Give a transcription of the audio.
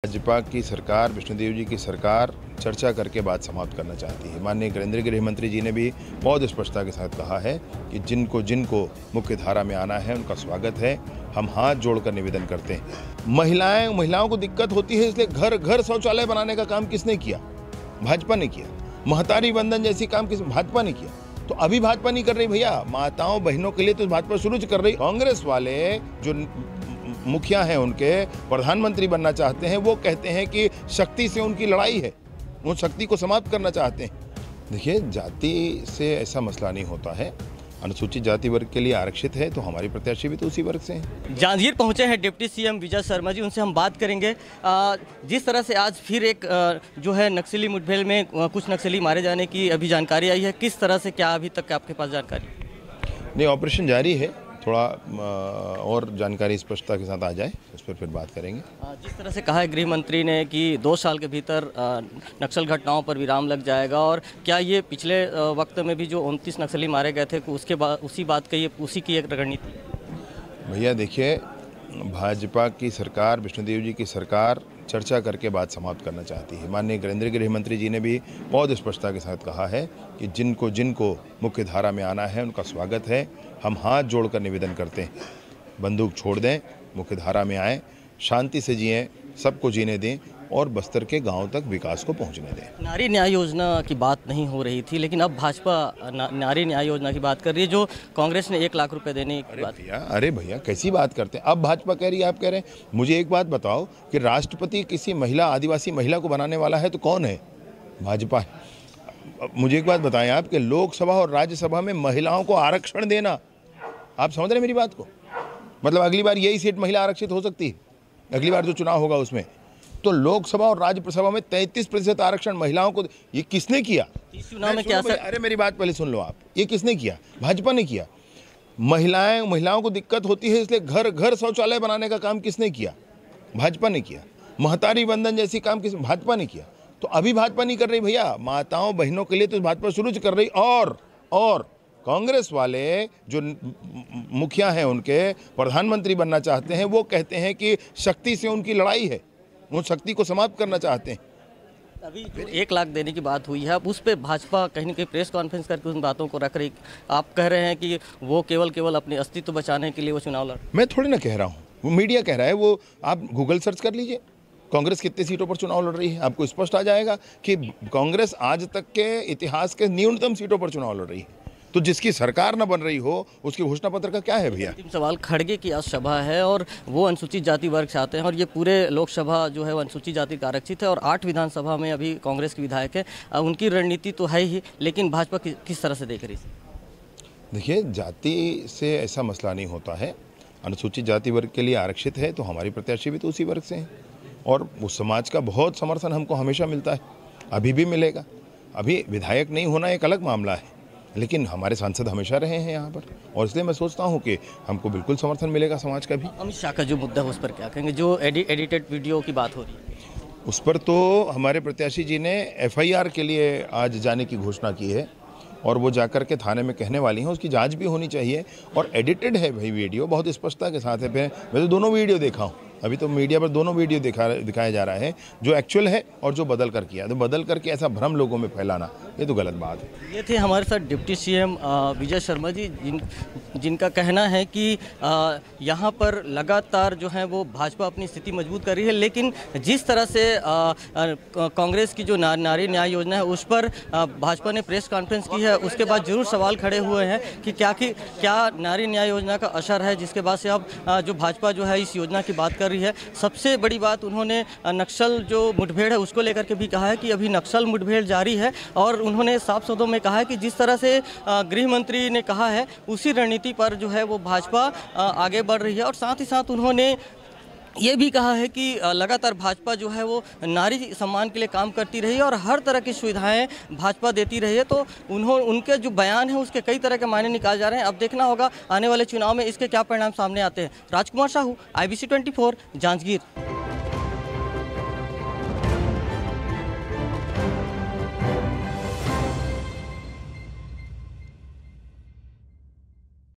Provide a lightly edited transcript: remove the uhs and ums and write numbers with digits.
भाजपा की सरकार, विष्णुदेव जी की सरकार चर्चा करके बात समाप्त करना चाहती है। माननीय केंद्रीय गृह मंत्री जी ने भी बहुत स्पष्टता के साथ कहा है कि जिनको मुख्य धारा में आना है उनका स्वागत है। हम हाथ जोड़कर निवेदन करते हैं। महिलाओं को दिक्कत होती है, इसलिए घर घर शौचालय बनाने का काम किसने किया? भाजपा ने किया। महतारी वंदन जैसी काम भाजपा ने किया। तो अभी भाजपा नहीं कर रही भैया, माताओं बहनों के लिए तो भाजपा शुरू कर रही। कांग्रेस वाले जो मुखिया हैं, उनके प्रधानमंत्री बनना चाहते हैं, वो कहते हैं कि शक्ति से उनकी लड़ाई है, वो शक्ति को समाप्त करना चाहते हैं। देखिए, जाति से ऐसा मसला नहीं होता है। अनुसूचित जाति वर्ग के लिए आरक्षित है तो हमारी प्रत्याशी भी तो उसी वर्ग से हैं। जांजगीर पहुंचे हैं डिप्टी सीएम विजय शर्मा जी, उनसे हम बात करेंगे। जिस तरह से आज फिर एक जो है नक्सली मुठभेड़ में कुछ नक्सली मारे जाने की अभी जानकारी आई है, किस तरह से, क्या अभी तक आपके पास जानकारी? नहीं, ऑपरेशन जारी है। थोड़ा और जानकारी स्पष्टता के साथ आ जाए उस पर फिर बात करेंगे। जिस तरह से कहा है गृह मंत्री ने कि 2 साल के भीतर नक्सल घटनाओं पर विराम लग जाएगा, और क्या ये पिछले वक्त में भी जो 29 नक्सली मारे गए थे उसके बाद उसी की एक रणनीति? भैया देखिए, भाजपा की सरकार, विष्णुदेव जी की सरकार चर्चा करके बात समाप्त करना चाहती है। माननीय केंद्रीय गृह मंत्री जी ने भी बहुत स्पष्टता के साथ कहा है कि जिनको मुख्य धारा में आना है उनका स्वागत है। हम हाथ जोड़कर निवेदन करते हैं, बंदूक छोड़ दें, मुख्य धारा में आएँ, शांति से जिएं, सबको जीने दें और बस्तर के गांव तक विकास को पहुंचने दें। नारी न्याय योजना की बात नहीं हो रही थी, लेकिन अब भाजपा नारी न्याय योजना की बात कर रही है, जो कांग्रेस ने 1 लाख रुपए देने की बात। अरे भैया कैसी बात करते हैं? अब भाजपा कह रही है, आप कह रहे हैं। मुझे एक बात बताओ कि राष्ट्रपति किसी महिला, आदिवासी महिला को बनाने वाला है तो कौन है? भाजपा है। मुझे एक बात बताएं आप कि लोकसभा और राज्यसभा में महिलाओं को आरक्षण देना, आप समझ रहे हैं मेरी बात को? मतलब अगली बार यही सीट महिला आरक्षित हो सकती है, अगली बार जो चुनाव होगा उसमें। तो लोकसभा और राज्यसभा में 33% आरक्षण महिलाओं को, ये किसने किया? चुनाव में क्या? अरे मेरी बात पहले सुन लो आप, ये किसने किया? भाजपा ने किया। महिलाओं को दिक्कत होती है, इसलिए घर घर शौचालय बनाने का काम किसने किया? भाजपा ने किया। महतारी वंदन जैसी काम भाजपा ने किया। तो अभी भाजपा नहीं कर रही भैया, माताओं बहनों के लिए तो भाजपा शुरू कर रही। और कांग्रेस वाले जो मुखिया हैं, उनके प्रधानमंत्री बनना चाहते हैं, वो कहते हैं कि शक्ति से उनकी लड़ाई है, वो शक्ति को समाप्त करना चाहते हैं। अभी जो 1 लाख देने की बात हुई है, अब उस पर भाजपा कहीं ना कहीं प्रेस कॉन्फ्रेंस करके उन बातों को रख रही। आप कह रहे हैं कि वो केवल अपने अस्तित्व बचाने के लिए वो चुनाव लड़। मैं थोड़ी ना कह रहा हूँ, वो मीडिया कह रहा है। वो आप गूगल सर्च कर लीजिए, कांग्रेस कितने सीटों पर चुनाव लड़ रही है, आपको स्पष्ट आ जाएगा कि कांग्रेस आज तक के इतिहास के न्यूनतम सीटों पर चुनाव लड़ रही है। तो जिसकी सरकार न बन रही हो उसके घोषणा पत्र का क्या है भैया? अंतिम सवाल, खड़गे की आज सभा है और वो अनुसूचित जाति वर्ग से आते हैं, और ये पूरे लोकसभा जो है वो अनुसूचित जाति का आरक्षित है, और 8 विधानसभा में अभी कांग्रेस के विधायक है। उनकी रणनीति तो है ही, लेकिन भाजपा किस तरह से देख रही है? देखिए, जाति से ऐसा मसला नहीं होता है। अनुसूचित जाति वर्ग के लिए आरक्षित है तो हमारी प्रत्याशी भी तो उसी वर्ग से हैं, और उस समाज का बहुत समर्थन हमको हमेशा मिलता है, अभी भी मिलेगा। अभी विधायक नहीं होना एक अलग मामला है, लेकिन हमारे सांसद हमेशा रहे हैं यहाँ पर, और इसलिए मैं सोचता हूँ कि हमको बिल्कुल समर्थन मिलेगा समाज का भी। अमित शाह का जो मुद्दा है उस पर क्या कहेंगे? जो एडिटेड वीडियो की बात हो रही है उस पर तो हमारे प्रत्याशी जी ने FIR के लिए आज जाने की घोषणा की है, और वो जाकर के थाने में कहने वाली हैं। उसकी जांच भी होनी चाहिए। और एडिटेड है भाई वीडियो, बहुत स्पष्टता के साथ है। मैं तो दोनों वीडियो देखा हूँ, अभी तो मीडिया पर दोनों वीडियो दिखाया जा रहा है, जो एक्चुअल है और जो बदल कर किया। तो बदल करके ऐसा भ्रम लोगों में फैलाना, ये तो गलत बात है। ये थे हमारे साथ डिप्टी सीएम विजय शर्मा जी, जिनका कहना है कि यहाँ पर लगातार जो है वो भाजपा अपनी स्थिति मजबूत कर रही है, लेकिन जिस तरह से कांग्रेस की जो नारी न्याय योजना है उस पर भाजपा ने प्रेस कॉन्फ्रेंस की है, उसके बाद जरूर सवाल खड़े हुए हैं कि क्या नारी न्याय योजना का असर है, जिसके बाद से अब जो भाजपा जो है इस योजना की बात कर रही है। सबसे बड़ी बात, उन्होंने नक्सल जो मुठभेड़ है उसको लेकर के भी कहा है कि अभी नक्सल मुठभेड़ जारी है, और उन्होंने साफ शब्दों में कहा है कि जिस तरह से गृह मंत्री ने कहा है उसी रणनीति पर जो है वो भाजपा आगे बढ़ रही है। और साथ ही साथ उन्होंने ये भी कहा है कि लगातार भाजपा जो है वो नारी सम्मान के लिए काम करती रही है और हर तरह की सुविधाएं भाजपा देती रही है। तो उनके जो बयान है उसके कई तरह के मायने निकाले जा रहे हैं। अब देखना होगा आने वाले चुनाव में इसके क्या परिणाम सामने आते हैं। राजकुमार साहू, IBC 24, जांजगीर।